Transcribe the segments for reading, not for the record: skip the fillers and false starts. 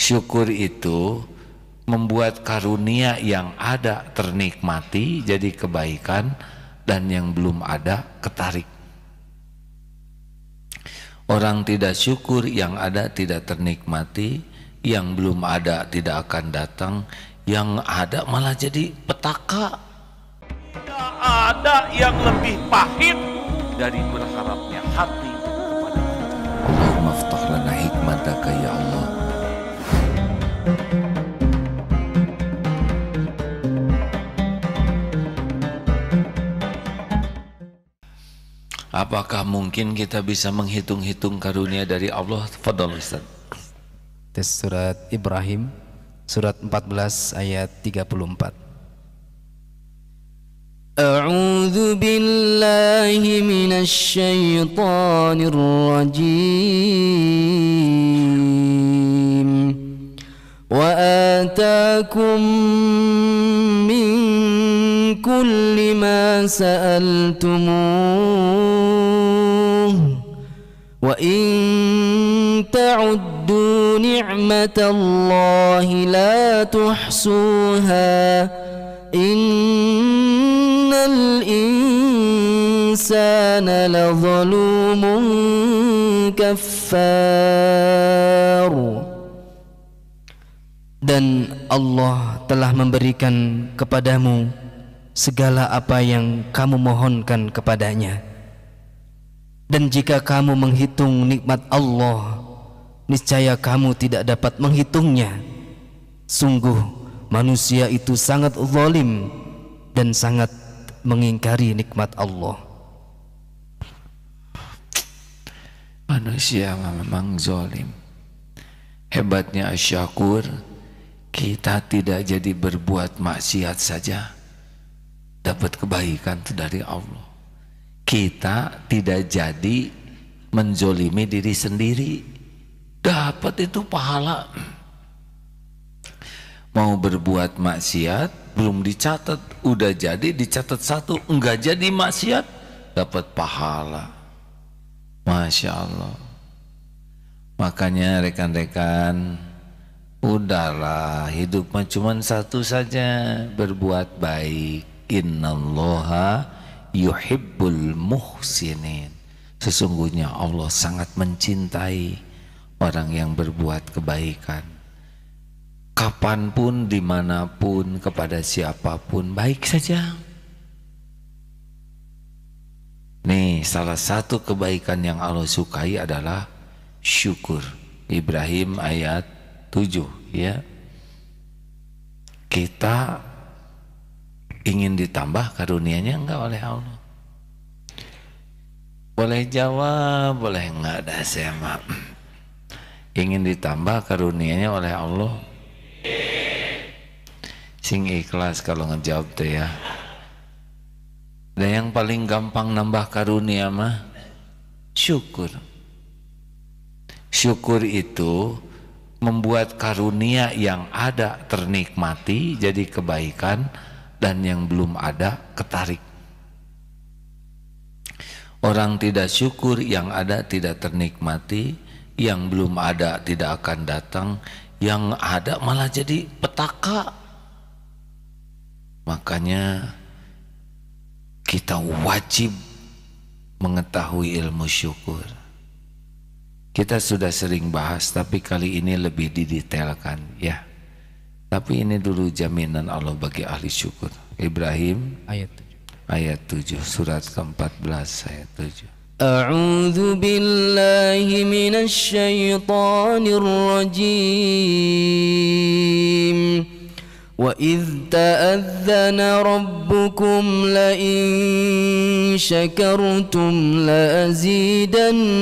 Syukur itu membuat karunia yang ada ternikmati jadi kebaikan, dan yang belum ada ketarik. Orang tidak syukur, yang ada tidak ternikmati, yang belum ada tidak akan datang, yang ada malah jadi petaka. Tidak ada yang lebih pahit dari berharapnya hati kepada Allah. Allahumma ftah lana hikmataka ya Allah. Apakah mungkin kita bisa menghitung-hitung karunia dari Allah? Fadhal Ustaz. Tes surat Ibrahim surat 14 ayat 34. A'udzu billahi minasy syaithanir rajim. Wa ataakum min kulli ma sa'altumuh wa in ta'uddu ni'matallahi la tuhsuha innal insana lazalumun kaffar. Dan Allah telah memberikan kepadamu segala apa yang kamu mohonkan kepadanya. Dan jika kamu menghitung nikmat Allah, niscaya kamu tidak dapat menghitungnya. Sungguh manusia itu sangat zalim dan sangat mengingkari nikmat Allah. Manusia memang zalim. Hebatnya Asy-Syakur, kita tidak jadi berbuat maksiat saja dapat kebaikan itu dari Allah. Kita tidak jadi menzolimi diri sendiri, dapat itu pahala. Mau berbuat maksiat belum dicatat, udah jadi dicatat satu, enggak jadi maksiat dapat pahala. Masya Allah. Makanya rekan-rekan, udahlah, hidup mah cuma satu saja, berbuat baik. Innallaha yuhibbul muhsinin. Sesungguhnya Allah sangat mencintai orang yang berbuat kebaikan. Kapanpun, dimanapun, kepada siapapun, baik saja. Nih, salah satu kebaikan yang Allah sukai adalah syukur. Ibrahim ayat 7 ya. Kita ingin ditambah karunianya enggak oleh Allah? Boleh jawab, boleh enggak, ada saya mah. Ingin ditambah karunianya oleh Allah? Sing ikhlas kalau ngejawab tuh ya. Dan yang paling gampang nambah karunia mah syukur. Syukur itu membuat karunia yang ada ternikmati jadi kebaikan, dan yang belum ada ketarik. Orang tidak syukur, yang ada tidak ternikmati, yang belum ada tidak akan datang, yang ada malah jadi petaka. Makanya kita wajib mengetahui ilmu syukur. Kita sudah sering bahas, tapi kali ini lebih didetailkan ya. Tapi ini dulu jaminan Allah bagi ahli syukur. Ibrahim ayat 7 surat ke-14 ayat 7. A'udzu billahi minasy syaithanir rajim. Wa idz ta'adzana rabbukum la in syakartum la azidannakum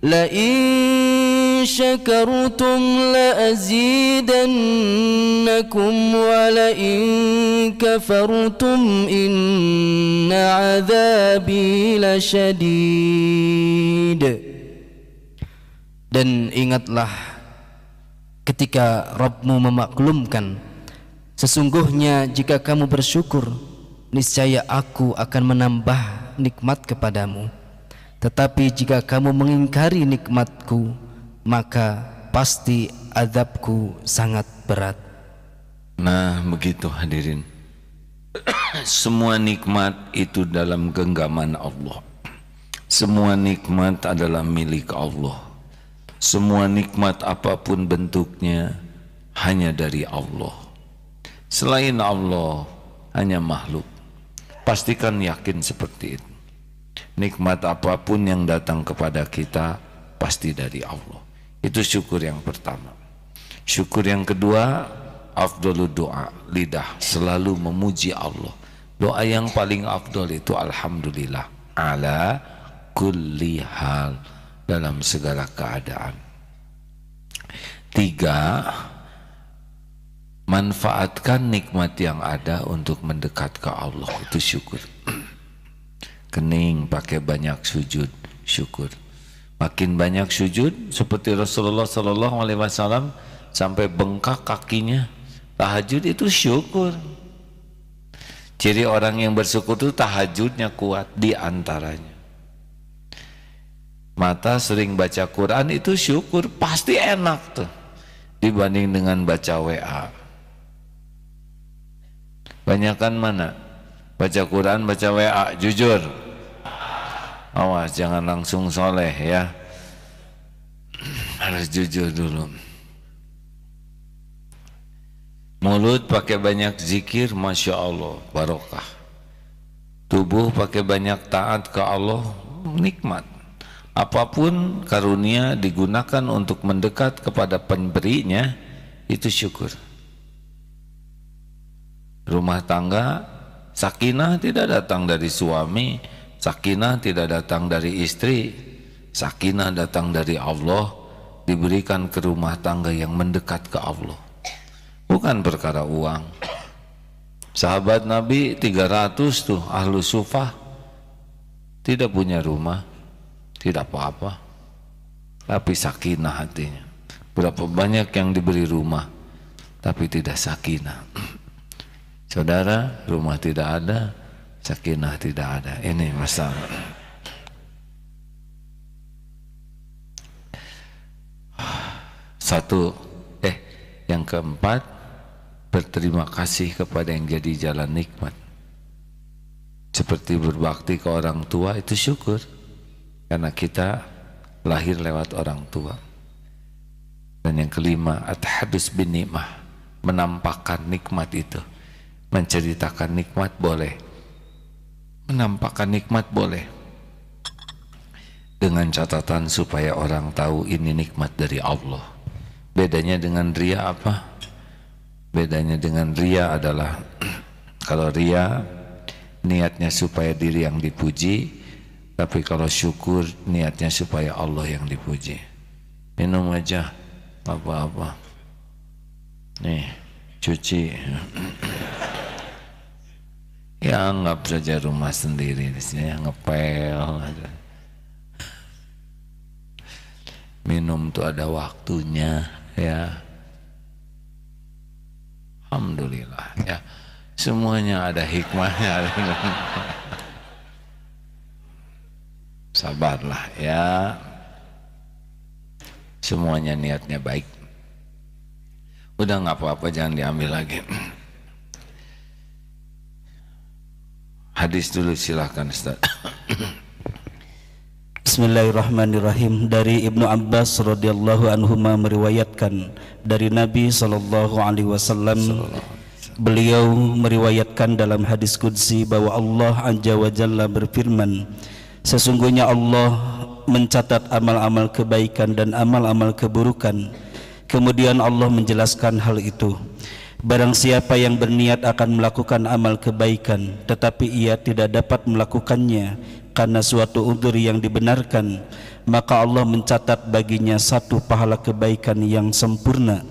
لئن شكرتم لأزيدنكم ولئن كفرتم إن عذابي لشديد. Dan ingatlah ketika Rabbmu memaklumkan, sesungguhnya jika kamu bersyukur, niscaya aku akan menambah nikmat kepadamu. Tetapi jika kamu mengingkari nikmatku, maka pasti azabku sangat berat. Nah, begitu hadirin. Semua nikmat itu dalam genggaman Allah. Semua nikmat adalah milik Allah. Semua nikmat apapun bentuknya hanya dari Allah. Selain Allah hanya makhluk. Pastikan yakin seperti itu. Nikmat apapun yang datang kepada kita pasti dari Allah. Itu syukur yang pertama. Syukur yang kedua, afdalud doa, lidah selalu memuji Allah. Doa yang paling afdal itu alhamdulillah ala kulli hal, dalam segala keadaan. Tiga, manfaatkan nikmat yang ada untuk mendekat ke Allah, itu syukur. Kening pakai banyak sujud, syukur. Makin banyak sujud seperti Rasulullah SAW sampai bengkak kakinya, tahajud itu syukur. Ciri orang yang bersyukur itu tahajudnya kuat. Di antaranya mata sering baca Quran, itu syukur, pasti enak tuh dibanding dengan baca WA. Banyakan mana? Baca Quran, baca WA, jujur. Awas jangan langsung soleh ya, harus jujur dulu. Mulut pakai banyak zikir, masya Allah, barokah. Tubuh pakai banyak taat ke Allah, nikmat. Apapun karunia digunakan untuk mendekat kepada pemberinya, itu syukur. Rumah tangga, sakinah tidak datang dari suami, sakinah tidak datang dari istri, sakinah datang dari Allah, diberikan ke rumah tangga yang mendekat ke Allah. Bukan perkara uang. Sahabat Nabi 300 tuh ahlu sufah, tidak punya rumah, tidak apa-apa, tapi sakinah hatinya. Berapa banyak yang diberi rumah tapi tidak sakinah. Saudara, rumah tidak ada, sakinah tidak ada, ini masalah. Yang keempat, berterima kasih kepada yang jadi jalan nikmat. Seperti berbakti ke orang tua, itu syukur, karena kita lahir lewat orang tua. Dan yang kelima, at-tahadus bin nikmah, menampakkan nikmat itu. Menceritakan nikmat boleh, menampakkan nikmat boleh, dengan catatan supaya orang tahu ini nikmat dari Allah. Bedanya dengan ria apa? Bedanya dengan ria adalah kalau ria niatnya supaya diri yang dipuji, tapi kalau syukur niatnya supaya Allah yang dipuji. Minum aja, apa-apa. Nih, cuci. Ya anggap saja rumah sendiri di sini, ngepel aja. Minum tuh ada waktunya ya. Alhamdulillah ya, semuanya ada hikmahnya. Sabarlah ya, semuanya niatnya baik. Udah nggak apa-apa, jangan diambil lagi. Hadis dulu silahkan Ustaz. Bismillahirrahmanirrahim. Dari Ibnu Abbas radhiyallahu anhuma meriwayatkan dari Nabi SAW, beliau meriwayatkan dalam hadis qudsi bahwa Allah Azza wa Jalla berfirman, sesungguhnya Allah mencatat amal-amal kebaikan dan amal-amal keburukan. Kemudian Allah menjelaskan hal itu. Barang siapa yang berniat akan melakukan amal kebaikan tetapi ia tidak dapat melakukannya karena suatu udzur yang dibenarkan, maka Allah mencatat baginya satu pahala kebaikan yang sempurna.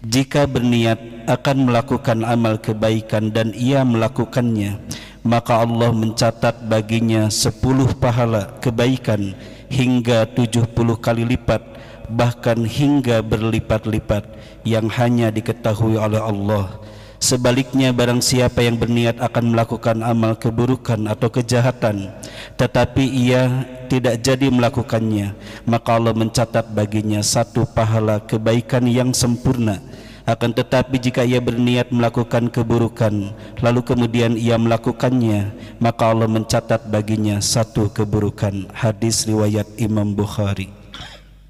Jika berniat akan melakukan amal kebaikan dan ia melakukannya, maka Allah mencatat baginya 10 pahala kebaikan hingga 70 kali lipat, bahkan hingga berlipat-lipat yang hanya diketahui oleh Allah. Sebaliknya barang siapa yang berniat akan melakukan amal keburukan atau kejahatan tetapi ia tidak jadi melakukannya, maka Allah mencatat baginya satu pahala kebaikan yang sempurna. Akan tetapi jika ia berniat melakukan keburukan lalu kemudian ia melakukannya, maka Allah mencatat baginya satu keburukan. Hadis riwayat Imam Bukhari.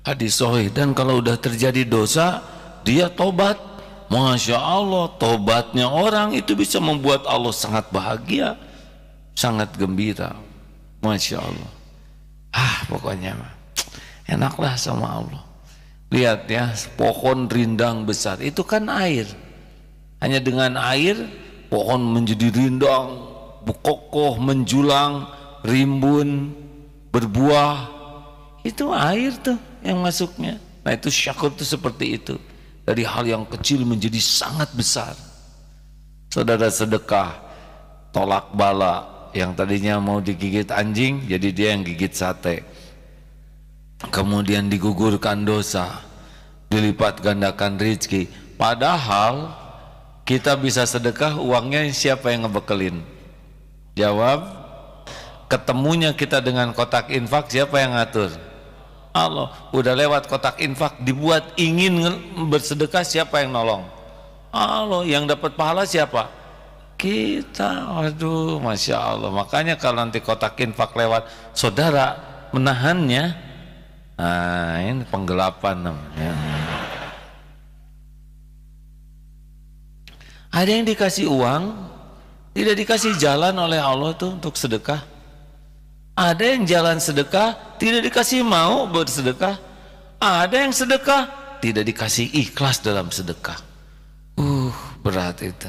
Hadis sahih. Dan kalau udah terjadi dosa dia tobat, Masya Allah, tobatnya orang itu bisa membuat Allah sangat bahagia, sangat gembira. Masya Allah. Pokoknya enaklah sama Allah. Lihat ya, pohon rindang besar itu kan air. Hanya dengan air pohon menjadi rindang, kokoh, menjulang, rimbun, berbuah. Itu air tuh yang masuknya. Nah itu syakur tuh seperti itu. Dari hal yang kecil menjadi sangat besar. Saudara sedekah, tolak bala, yang tadinya mau digigit anjing jadi dia yang gigit sate. Kemudian digugurkan dosa, dilipat gandakan rezeki. Padahal kita bisa sedekah, uangnya siapa yang ngebekelin? Jawab, ketemunya kita dengan kotak infak siapa yang ngatur? Allah. Udah lewat kotak infak dibuat ingin bersedekah siapa yang nolong? Allah. Yang dapat pahala siapa? Kita. Waduh, Masya Allah. Makanya kalau nanti kotak infak lewat, saudara menahannya, nah ini penggelapan namanya. Ada yang dikasih uang, tidak dikasih jalan oleh Allah tuh untuk sedekah. Ada yang jalan sedekah tidak dikasih mau bersedekah. Ada yang sedekah tidak dikasih ikhlas dalam sedekah. Berat itu.